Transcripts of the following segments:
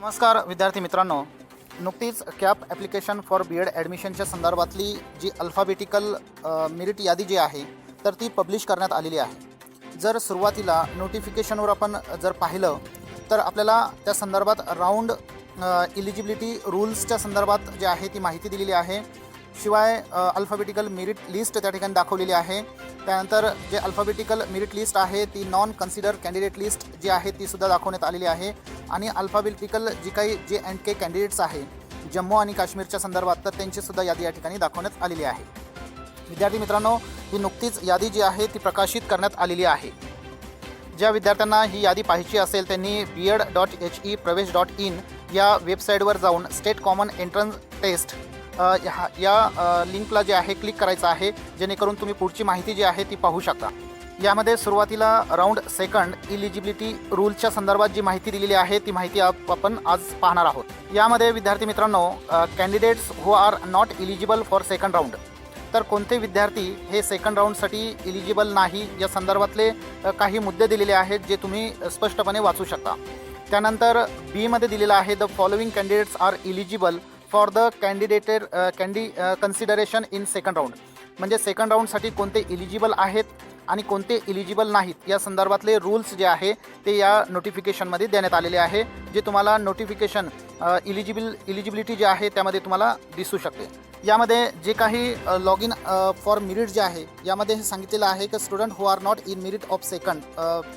नमस्कार विद्यार्थी मित्रांनो, नुकतीच CAP application for B Ed ॲडमिशनच्या संदर्भातली जी अल्फाबेटिकल मेरिट यादी जी आहे तर ती पब्लिश करण्यात आलेली आहे। जर सुरुवातीला नोटिफिकेशनवर आपण जर पाहिलं तर आपल्याला त्या संदर्भात राऊंड इलिजिबिलिटी रूल्सच्या संदर्भात जे आहे ती माहिती दिलेली आहे। शिवाय अल्फाबेटिकल मेरिट लिस्ट त्या ठिकाणी दाखवलेली आहे। त्यानंतर जे अल्फाबेटिकल मेरिट लिस्ट आहे ती नॉन कन्सिडर कॅन्डिडेट लिस्ट जी आहे ती सुद्धा दाखवण्यात आलेली आहे। आणि अल्फाबेटिकल जी काही JK कॅन्डिडेट्स आहे जम्मू आणि काश्मीरच्या संदर्भात तर त्यांची सुद्धा यादी या ठिकाणी दाखवण्यात आलेली आहे। विद्यार्थी मित्रांनो, ही नुकतीच यादी जी आहे ती प्रकाशित करण्यात आलेली आहे। ज्या विद्यार्थ्यांना ही यादी पाहायची असेल त्यांनी bed.he-pravesh.in या वेबसाईटवर जाऊन स्टेट कॉमन एंट्रन्स टेस्ट या लिंकला जे आहे क्लिक करायचं आहे, जेणेकरून तुम्ही पुढची माहिती जी आहे ती पाहू शकता। यामध्ये सुरुवातीला राऊंड सेकंड इलिजिबिलिटी रूलच्या संदर्भात जी माहिती दिलेली आहे ती माहिती आपण आज पाहणार आहोत। यामध्ये विद्यार्थी मित्रांनो, candidates who are not eligible for second round, तर कोणते विद्यार्थी हे सेकंड राऊंडसाठी इलिजिबल नाही या संदर्भातले काही मुद्दे दिलेले आहेत जे तुम्ही स्पष्टपणे वाचू शकता। त्यानंतर बीमध्ये दिलेलं आहे the following candidates are eligible for the consideration in second round, म्हणजे सेकंड राऊंडसाठी कोणते इलिजिबल आहेत आणि कोणते इलिजिबल नाहीत या संदर्भातले रूल्स जे आहे ते या नोटिफिकेशनमध्ये देण्यात आलेले आहे, जे तुम्हाला नोटिफिकेशन इलिजिबिलिटी जे आहे त्यामध्ये तुम्हाला दिसू शकते। यामध्ये जे काही लॉग इन फॉर मेरिट जे आहे यामध्ये हे सांगितलेलं आहे की student who are not in merit of second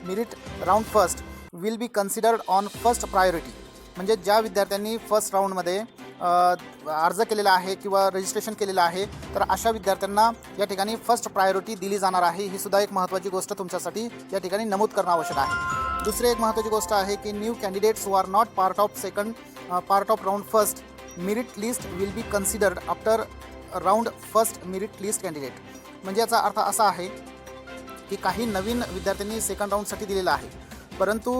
merit round first will be considered on first priority, म्हणजे ज्या विद्यार्थ्यांनी फर्स्ट राऊंडमध्ये अर्ज केलेला आहे किंवा रजिस्ट्रेशन केलेलं आहे तर अशा विद्यार्थ्यांना या ठिकाणी फर्स्ट प्रायोरिटी दिली जाणार आहे। ही सुद्धा एक महत्त्वाची गोष्ट तुमच्यासाठी या ठिकाणी नमूद करणं आवश्यक आहे। दुसरी एक महत्त्वाची गोष्ट आहे की new candidates who are not part of round first merit list will be considered after round first merit list candidate, म्हणजे याचा अर्थ असा आहे की काही नवीन विद्यार्थ्यांनी सेकंड राऊंडसाठी दिलेलं आहे, परंतु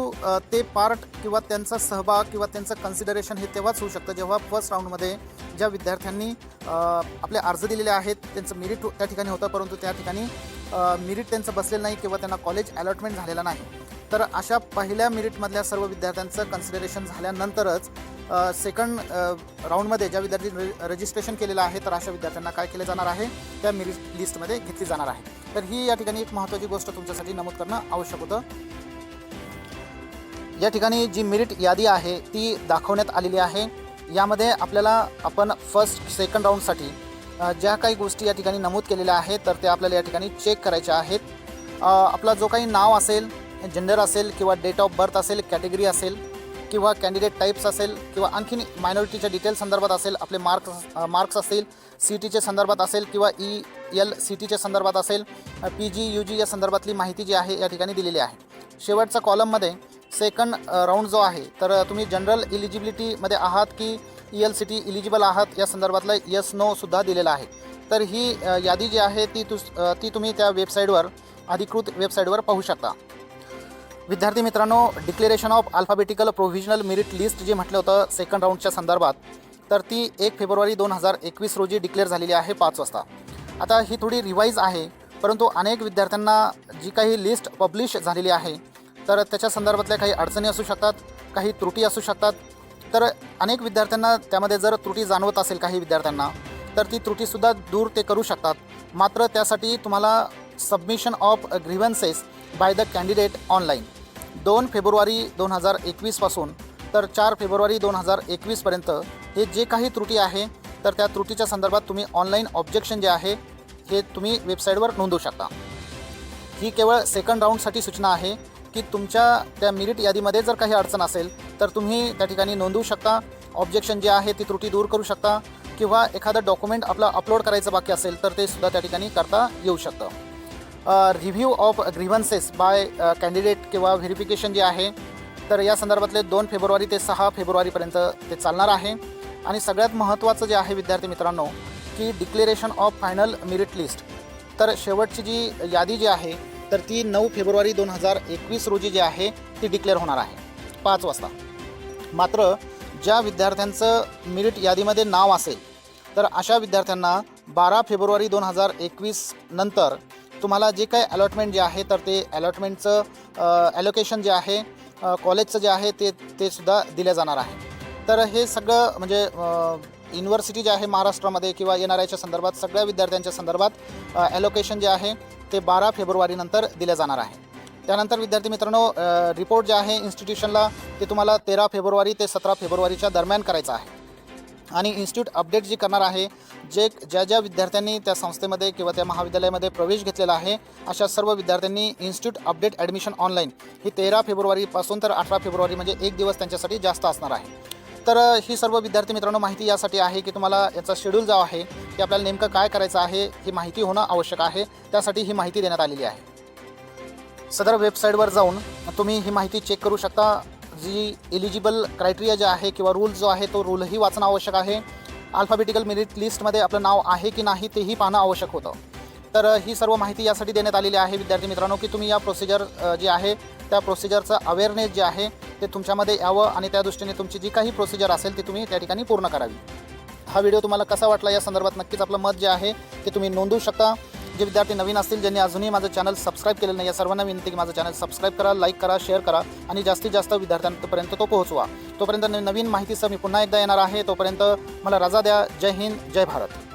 ते पार्ट किंवा त्यांचा सहभाग किंवा त्यांचं कन्सिडरेशन हे तेव्हाच होऊ शकतं जेव्हा फर्स्ट राऊंडमध्ये ज्या विद्यार्थ्यांनी आपले अर्ज दिलेले आहेत त्यांचं मेरिट त्या ठिकाणी होतं, परंतु त्या ठिकाणी मेरिट त्यांचं बसलेलं नाही किंवा त्यांना कॉलेज अलॉटमेंट झालेलं नाही, तर अशा पहिल्या मेरिटमधल्या सर्व विद्यार्थ्यांचं कन्सिडरेशन झाल्यानंतरच सेकंड राऊंडमध्ये ज्या विद्यार्थी रजिस्ट्रेशन केलेलं आहे तर अशा विद्यार्थ्यांना काय केलं जाणार आहे, त्या मेरिट लिस्टमध्ये घेतली जाणार आहे। तर ही या ठिकाणी एक महत्त्वाची गोष्ट तुमच्यासाठी नमूद करणं आवश्यक होतं। या ठिकाणी जी मेरिट यादी आहे ती दाखवण्यात आलेली आहे। यामध्ये आपण फर्स्ट सेकंड राऊंडसाठी ज्या काही गोष्टी या ठिकाणी नमूद केलेल्या आहेत तर त्या आपल्याला या ठिकाणी चेक करायच्या आहेत। आपला जो काही नाव असेल, जेंडर असेल किंवा डेट ऑफ बर्थ असेल, कॅटेगरी असेल किंवा कॅन्डिडेट टाईप्स असेल किंवा आणखीन मायनॉरिटीच्या डिटेल्स संदर्भात असेल, आपले मार्क्स असेल, CTच्या संदर्भात असेल किंवा ELCTच्या संदर्भात असेल, PG UG या संदर्भातली माहिती जी आहे या ठिकाणी दिलेली आहे। शेवटच्या कॉलममध्ये सेकंड राऊंड जो आहे तर तुम्ही जनरल इलिजिबिलिटीमध्ये आहात की ELCT इलिजिबल आहात या संदर्भातलं येस नो सुद्धा दिलेलं आहे। तर ही यादी जी आहे ती तुम्ही त्या वेबसाईटवर अधिकृत वेबसाईटवर पाहू शकता। विद्यार्थी मित्रांनो, declaration of alphabetical provisional merit list जी म्हटलं होतं सेकंड राऊंडच्या संदर्भात तर ती 1 फेब्रुवारी 2021 रोजी डिक्लेअर झालेली आहे 5 वाजता। आता ही थोडी रिवाईज आहे, परंतु अनेक विद्यार्थ्यांना जी काही लिस्ट पब्लिश झालेली आहे तर त्याच्या संदर्भातल्या काही अडचणी असू शकतात, काही त्रुटी असू शकतात, तर अनेक विद्यार्थ्यांना त्यामध्ये जर त्रुटी जाणवत असेल काही विद्यार्थ्यांना तर ती त्रुटीसुद्धा दूर ते करू शकतात। मात्र त्यासाठी तुम्हाला submission of grievances by the candidate online 2 फेब्रुवारी 2021 पासून तर 4 फेब्रुवारी 2021 पर्यंत हे जे काही त्रुटी आहे तर त्या त्रुटीच्या संदर्भात तुम्ही ऑनलाईन ऑब्जेक्शन जे आहे हे तुम्ही वेबसाईटवर नोंदवू शकता। ही केवळ सेकंड राऊंडसाठी सूचना आहे की तुमच्या त्या मेरिट यादीमध्ये जर काही अडचण असेल तर तुम्ही त्या ठिकाणी नोंदवू शकता, ऑब्जेक्शन जे आहे ती त्रुटी दूर करू शकता किंवा एखादं डॉक्युमेंट आपलं अपलोड करायचं बाकी असेल तर ते सुद्धा त्या ठिकाणी करता येऊ शकतं। Review of grievances bye candidate किंवा व्हेरिफिकेशन जे आहे तर या संदर्भातले 2 फेब्रुवारी ते 6 फेब्रुवारीपर्यंत ते चालणार आहे। आणि सगळ्यात महत्त्वाचं जे आहे विद्यार्थी मित्रांनो की declaration of final merit list, तर शेवटची जी यादी जी आहे तर ती 9 फेब्रुवारी 2021 रोजी जी आहे ती डिक्लेअर होणार आहे 5 वाजता। मात्र ज्या विद्यार्थ्यांचं मेरिट यादीमध्ये नाव असेल तर अशा विद्यार्थ्यांना 12 फेब्रुवारी 2021 नंतर तुम्हाला जे काही अलॉटमेंट जे आहे तर ते अलॉटमेंटचं ॲलोकेशन जे आहे कॉलेजचं जे आहे ते सुद्धा दिलं जाणार आहे। तर हे सगळं म्हणजे युनिव्हर्सिटी जे आहे महाराष्ट्रामध्ये किंवा येणाऱ्याच्या संदर्भात सगळ्या विद्यार्थ्यांच्या संदर्भात ॲलोकेशन जे आहे ते 12 फेब्रुवारीनंतर दिले जाणार आहे. त्यानंतर विद्यार्थी मित्रांनो रिपोर्ट जे आहे इन्स्टिट्यूशनला ते तुम्हाला 13 फेब्रुवारी ते 17 फेब्रुवारीच्या दरम्यान करायचं आहे. आणि इन्स्टिट्यूट अपडेट जी करणार आहे, ज्या विद्यार्थ्यांनी त्या संस्थेमध्ये किंवा त्या महाविद्यालयामध्ये प्रवेश घेतलेला आहे अशा सर्व विद्यार्थ्यांनी इन्स्टिट्यूट अपडेट ॲडमिशन ऑनलाईन ही 13 फेब्रुवारीपासून तर 18 फेब्रुवारी म्हणजे एक दिवस त्यांच्यासाठी जास्त असणार आहे. तर ही सर्व विद्यार्थी मित्रांनो माहिती यासाठी आहे की तुम्हाला याचा शेड्यूल जो आहे की आपल्याला नेमकं काय करायचं आहे ही माहिती होणं आवश्यक आहे. त्यासाठी ही माहिती देण्यात आलेली आहे. सदर वेबसाईटवर जाऊन तुम्ही ही माहिती चेक करू शकता. जी एलिजिबल क्रायटेरिया जे आहे किंवा रूल जो आहे तो रूलही वाचणं आवश्यक आहे. अल्फाबेटिकल मेरिट लिस्टमध्ये आपलं नाव आहे की नाही तेही पाहणं आवश्यक होतं. तर ही सर्व माहिती यासाठी देण्यात आलेली आहे विद्यार्थी मित्रांनो की तुम्ही या प्रोसिजर जी आहे त्या प्रोसिजरचं अवेअरनेस जे आहे ते तुमच्यामध्ये यावं आणि त्या दृष्टीने तुमची जी काही प्रोसिजर असेल ती तुम्ही त्या ठिकाणी पूर्ण करावी. हा व्हिडिओ तुम्हाला कसा वाटला या संदर्भात नक्कीच आपलं मत जे आहे ते तुम्ही नोंदवू शकता. जे विद्यार्थी नवीन असतील ज्यांनी अजूनही माझं चॅनल सबस्क्राईब केलेलं नाही या सर्वांना विनंती की माझं चॅनल सबस्क्राईब करा, लाईक करा, शेअर करा आणि जास्तीत जास्त विद्यार्थ्यांपर्यंत तो पोहोचवा. तोपर्यंत नवीन माहितीसह मी पुन्हा एकदा येणार आहे. तोपर्यंत मला रजा द्या. जय हिंद, जय भारत.